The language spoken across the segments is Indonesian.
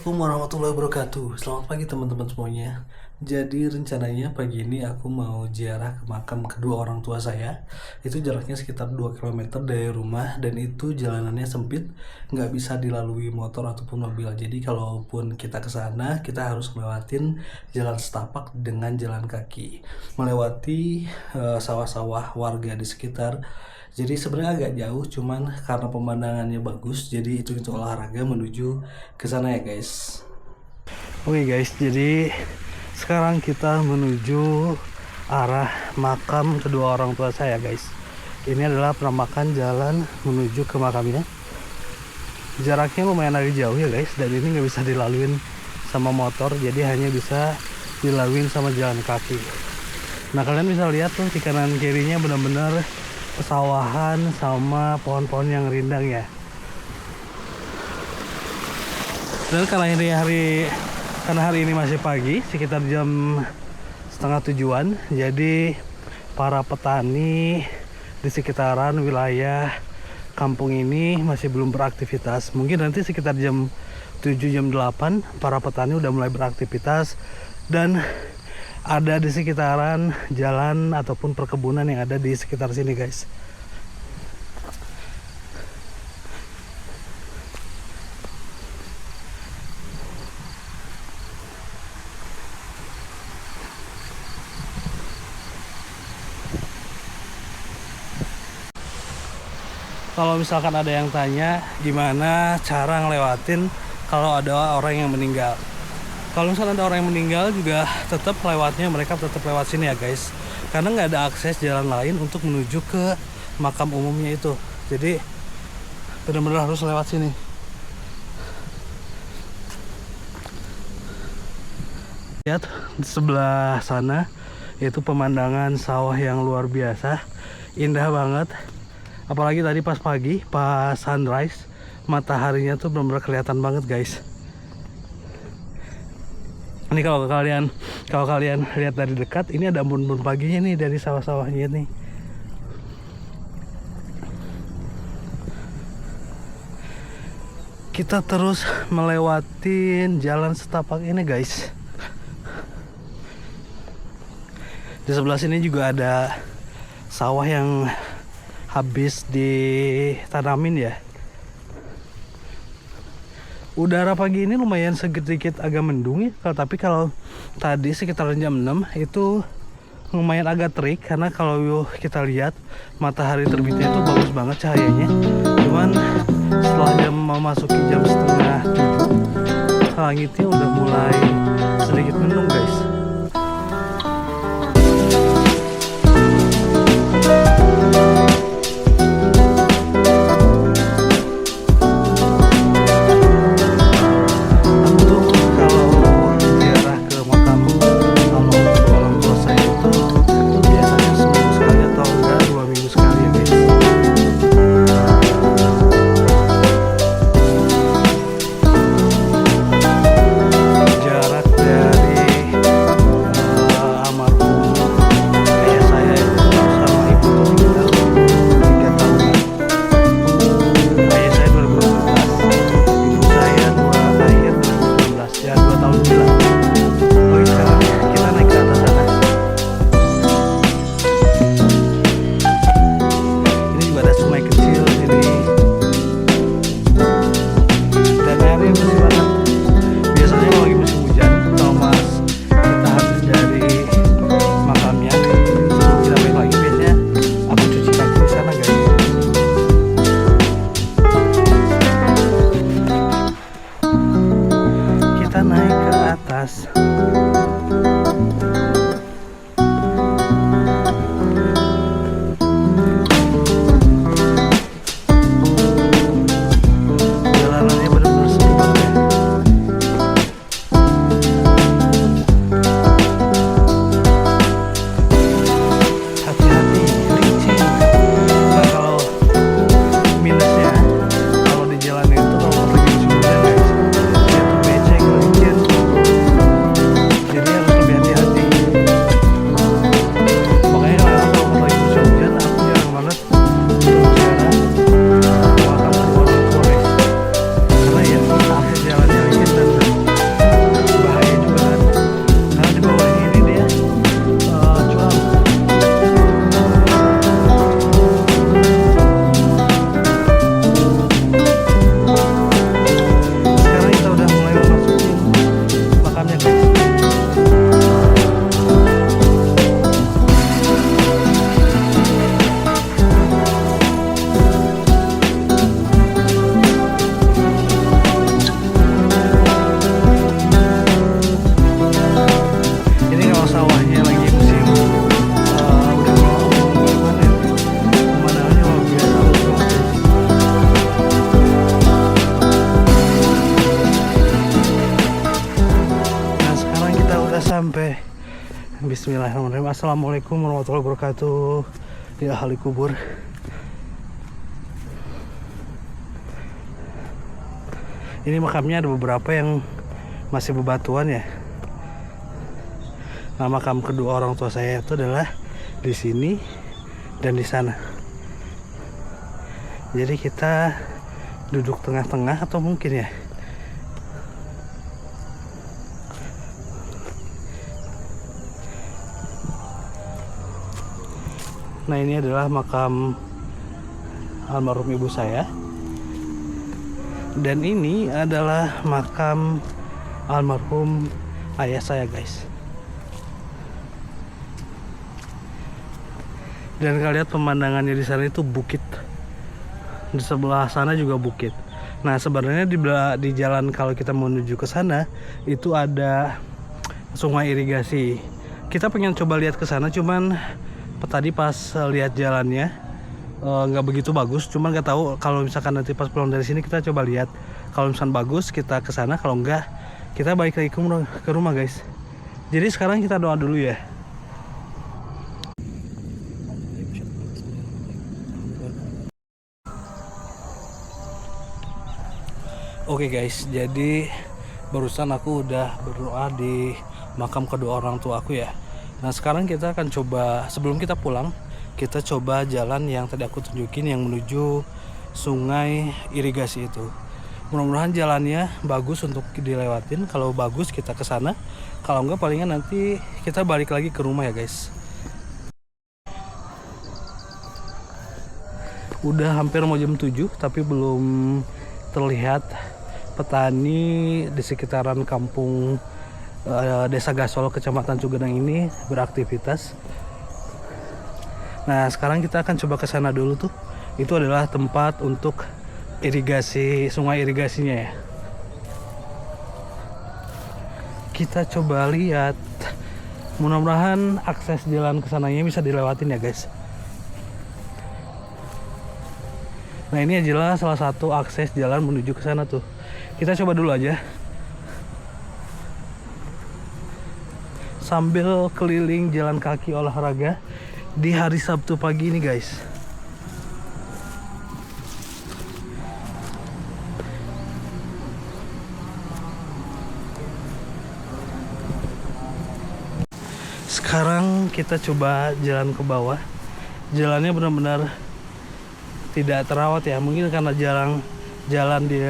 Assalamualaikum warahmatullahi wabarakatuh. Selamat pagi teman-teman semuanya. Jadi rencananya pagi ini aku mau ziarah ke makam kedua orang tua saya. Itu jaraknya sekitar 2 km dari rumah dan itu jalanannya sempit, nggak bisa dilalui motor ataupun mobil. Jadi kalaupun kita ke sana, kita harus melewatin jalan setapak dengan jalan kaki, melewati sawah-sawah warga di sekitar. Jadi sebenarnya agak jauh, cuman karena pemandangannya bagus, jadi itu untuk olahraga menuju ke sana ya guys. Oke guys, jadi sekarang kita menuju arah makam kedua orang tua saya guys. Ini adalah penampakan jalan menuju ke makamnya. Jaraknya lumayan agak jauh ya guys, dan ini nggak bisa dilaluin sama motor, jadi hanya bisa dilaluin sama jalan kaki. Nah kalian bisa lihat tuh di kanan kirinya benar-benar pesawahan sama pohon-pohon yang rindang ya. Dan karena hari ini masih pagi, sekitar jam setengah 7-an, jadi para petani di sekitaran wilayah kampung ini masih belum beraktivitas. Mungkin nanti sekitar jam 7 jam 8 para petani udah mulai beraktivitas dan ada di sekitaran jalan ataupun perkebunan yang ada di sekitar sini guys. Kalau misalkan ada yang tanya gimana cara ngelewatin kalau ada orang yang meninggal, kalau misalnya ada orang yang meninggal juga tetap mereka tetap lewat sini ya guys, karena nggak ada akses jalan lain untuk menuju ke makam umumnya itu. Jadi benar-benar harus lewat sini. Lihat di sebelah sana itu pemandangan sawah yang luar biasa, indah banget. Apalagi tadi pas pagi, pas sunrise, mataharinya tuh benar-benar kelihatan banget guys. Ini kalau kalian lihat dari dekat, ini ada embun-embun paginya nih dari sawah-sawahnya nih. Kita terus melewatin jalan setapak ini guys. Di sebelah sini juga ada sawah yang habis ditanamin ya. Udara pagi ini lumayan sedikit agak mendung ya, tapi kalau tadi sekitar jam 6 itu lumayan agak terik, karena kalau kita lihat matahari terbitnya itu bagus banget cahayanya. Cuman setelah memasuki jam setengah 7, langitnya udah mulai sedikit mendung guys. Assalamualaikum warahmatullahi wabarakatuh. Ya ahli kubur. Ini makamnya ada beberapa yang masih bebatuan ya. Nah, makam kedua orang tua saya itu adalah di sini dan di sana. Jadi kita duduk tengah-tengah atau mungkin ya. Nah, ini adalah makam almarhum ibu saya. Dan ini adalah makam almarhum ayah saya, guys. Dan kalian lihat pemandangannya di sana itu bukit. Di sebelah sana juga bukit. Nah, sebenarnya di jalan kalau kita menuju ke sana itu ada sungai irigasi. Kita pengen coba lihat ke sana, cuman tadi pas lihat jalannya nggak begitu bagus. Cuman nggak tahu kalau misalkan nanti pas pulang dari sini kita coba lihat. Kalau misalkan bagus kita ke sana, kalau enggak kita balik lagi ke rumah, guys. Jadi sekarang kita doa dulu ya. Oke guys, jadi barusan aku udah berdoa di makam kedua orang tua aku ya. Nah, sekarang kita akan coba, sebelum kita pulang, kita coba jalan yang tadi aku tunjukin yang menuju sungai irigasi itu. Mudah-mudahan jalannya bagus untuk dilewatin. Kalau bagus kita ke sana. Kalau enggak palingan nanti kita balik lagi ke rumah ya, guys. Udah hampir mau jam 7 tapi belum terlihat petani di sekitaran kampung Desa Gasol, Kecamatan Cugenang ini beraktivitas. Nah, sekarang kita akan coba ke sana dulu tuh. Itu adalah tempat untuk irigasi, sungai irigasinya ya. Kita coba lihat. Mudah-mudahan akses jalan ke sananya bisa dilewatin ya, guys. Nah, ini adalah salah satu akses jalan menuju ke sana tuh. Kita coba dulu aja. Sambil keliling jalan kaki olahraga di hari Sabtu pagi ini, guys. Sekarang kita coba jalan ke bawah. Jalannya benar-benar tidak terawat ya. Mungkin karena jalan di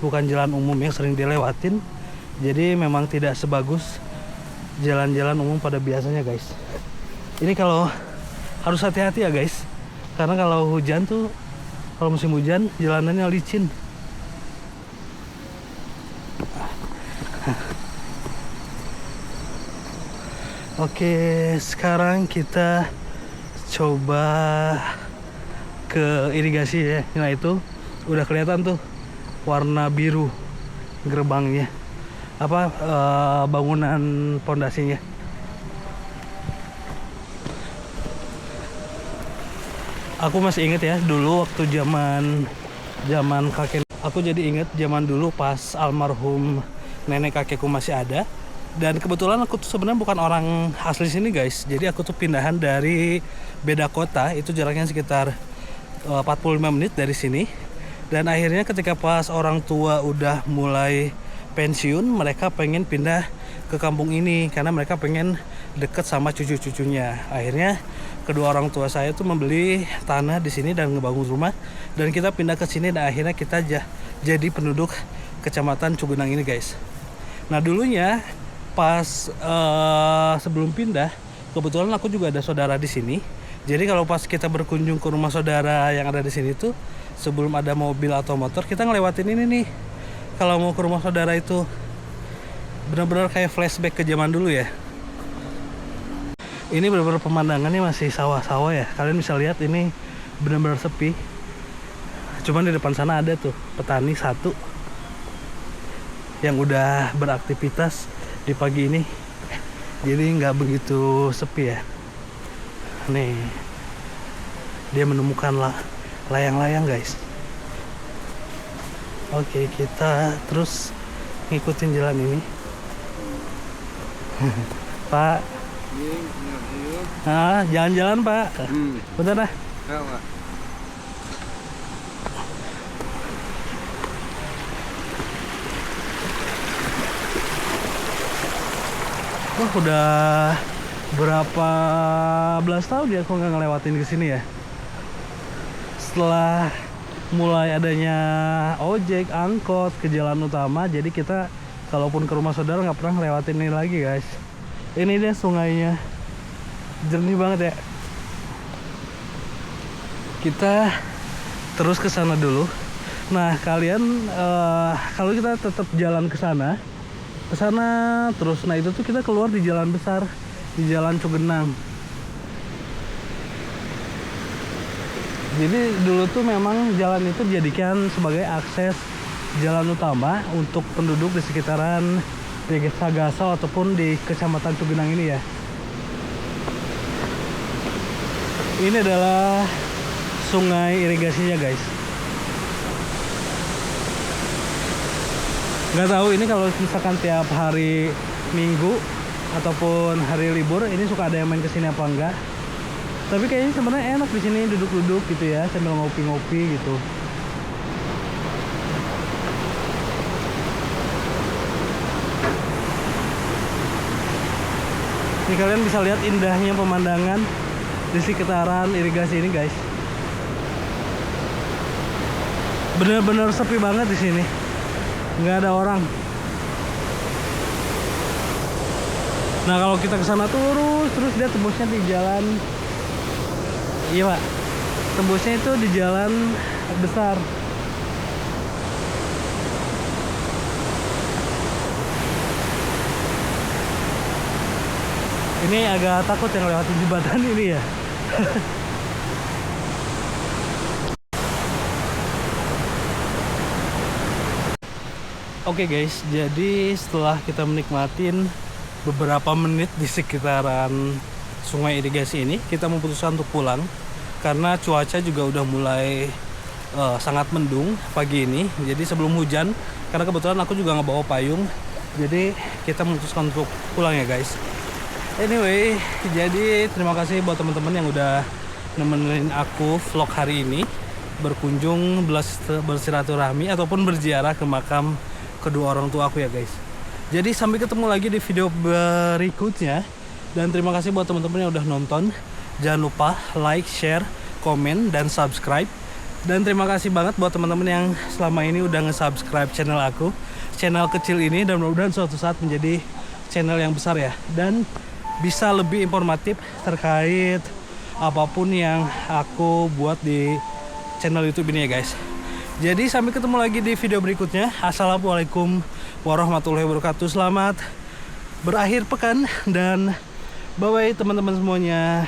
bukan jalan umum yang sering dilewatin. Jadi memang tidak sebagus jalan-jalan umum pada biasanya, guys. Ini kalau harus hati-hati ya, guys, karena kalau hujan tuh, kalau musim hujan jalanannya licin. Oke, sekarang kita coba ke irigasi ya. Nah, itu udah kelihatan tuh warna biru gerbangnya, bangunan pondasinya. Aku masih inget ya dulu waktu zaman kakek. Aku jadi inget zaman dulu pas almarhum nenek kakekku masih ada. Dan kebetulan aku tuh sebenarnya bukan orang asli sini, guys. Jadi aku tuh pindahan dari beda kota. Itu jaraknya sekitar 45 menit dari sini. Dan akhirnya ketika pas orang tua udah mulai pensiun, mereka pengen pindah ke kampung ini karena mereka pengen deket sama cucu-cucunya. Akhirnya kedua orang tua saya tuh membeli tanah di sini dan ngebangun rumah, dan kita pindah ke sini dan akhirnya kita jadi penduduk Kecamatan Cugenang ini, guys. Nah, dulunya pas sebelum pindah, kebetulan aku juga ada saudara di sini. Jadi kalau pas kita berkunjung ke rumah saudara yang ada di sini tuh, sebelum ada mobil atau motor, kita ngelewatin ini nih. Kalau mau ke rumah saudara itu benar-benar kayak flashback ke zaman dulu ya. Ini benar-benar pemandangannya masih sawah-sawah ya. Kalian bisa lihat ini benar-benar sepi. Cuman di depan sana ada tuh petani satu yang udah beraktivitas di pagi ini. Jadi nggak begitu sepi ya. Nih, dia menemukan layang-layang, guys. Oke, kita terus ngikutin jalan ini. Pak, Ah, jalan-jalan Pak. Bentar dah. Wah, udah berapa belas tahun ya aku nggak ngelewatin ke sini ya. Setelah mulai adanya ojek, angkot ke jalan utama, jadi kita kalaupun ke rumah saudara nggak pernah ngelewatin ini lagi guys. Ini deh sungainya, jernih banget ya. Kita terus ke sana dulu. Nah kalian kalau kita tetap jalan ke sana terus, nah itu tuh kita keluar di jalan besar, di jalan Cugenang. Jadi dulu tuh memang jalan itu dijadikan sebagai akses jalan utama untuk penduduk di sekitaran Desa Gasol ataupun di Kecamatan Cugenang ini ya. Ini adalah sungai irigasinya guys. Nggak tahu ini kalau misalkan tiap hari Minggu ataupun hari libur ini suka ada yang main kesini apa enggak. Tapi kayaknya sebenarnya enak di sini duduk-duduk gitu ya, sambil ngopi-ngopi gitu. Ini kalian bisa lihat indahnya pemandangan di sekitaran irigasi ini guys. Bener-bener sepi banget di sini, nggak ada orang. Nah kalau kita ke sana terus dia tembusnya di jalan. Iya Pak, tembusnya itu di jalan besar. Ini agak takut yang lewatin jembatan ini ya. Oke guys, jadi setelah kita menikmatin beberapa menit di sekitaran sungai irigasi ini, kita memutuskan untuk pulang karena cuaca juga udah mulai sangat mendung pagi ini. Jadi sebelum hujan, karena kebetulan aku juga nggak bawa payung, jadi kita memutuskan untuk pulang ya guys. Anyway, jadi terima kasih buat teman-teman yang udah nemenin aku vlog hari ini, berkunjung bersilaturahmi ataupun berziarah ke makam kedua orang tua aku ya guys. Jadi sampai ketemu lagi di video berikutnya, dan terima kasih buat teman-teman yang udah nonton. Jangan lupa like, share, komen, dan subscribe. Dan terima kasih banget buat teman-teman yang selama ini udah nge-subscribe channel aku, channel kecil ini, dan mudah-mudahan suatu saat menjadi channel yang besar ya, dan bisa lebih informatif terkait apapun yang aku buat di channel YouTube ini ya guys. Jadi sampai ketemu lagi di video berikutnya. Assalamualaikum warahmatullahi wabarakatuh. Selamat berakhir pekan dan bye bye teman-teman semuanya.